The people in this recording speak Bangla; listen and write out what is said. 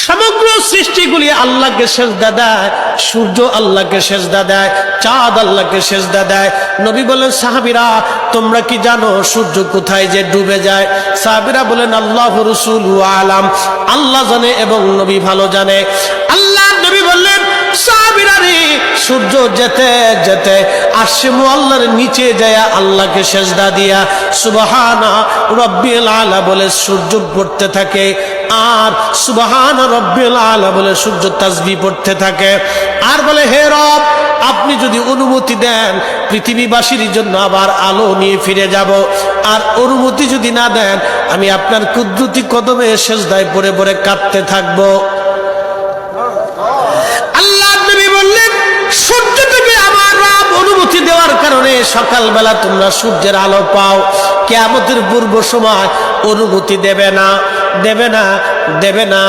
সমগ্র সৃষ্টিগুলি আল্লাহকে সিজদা দেয়, সূর্য আল্লাহকে সিজদা দেয়, চাঁদ আল্লাহকে সিজদা দেয়। নবী বলেন, সাহাবীরা তোমরা কি জানো সূর্য কোথায় যে ডুবে যায়? সাহাবীরা বলেন, আল্লাহ রাসূলু আলাম, আল্লাহ জানে এবং নবী ভালো জানে। আল্লাহ নবী বললেন, সাহাবীরা রে, সূর্য যেতে যেতে আরশে মুআল্লার নিচে যায় আল্লাহকে সিজদা দিয়া সুবহানা রাব্বিল আলা বলে সূর্য পড়তে থাকে, আর সুবহানা রাব্বিল আলা বলে সূর্য তাসবিহ পড়তে থাকে, আর বলে, হে রব, আপনি যদি অনুমতি দেন পৃথিবীবাসীর জন্য আবার আলো নিয়ে ফিরে যাব, আর অনুমতি যদি না দেন আমি আপনার কুদরতি কদমে সিজদায় পড়ে পড়ে কাঁদতে থাকবো। আল্লাহ নবী বললেন, সূর্য থেকে আমার রব অনুমতি দেওয়ার কারণে সকালবেলা তোমরা সূর্যের আলো পাও, কিয়ামতের পূর্ব সময় অনুমতি দেবে না, দেবে না, দেবে না।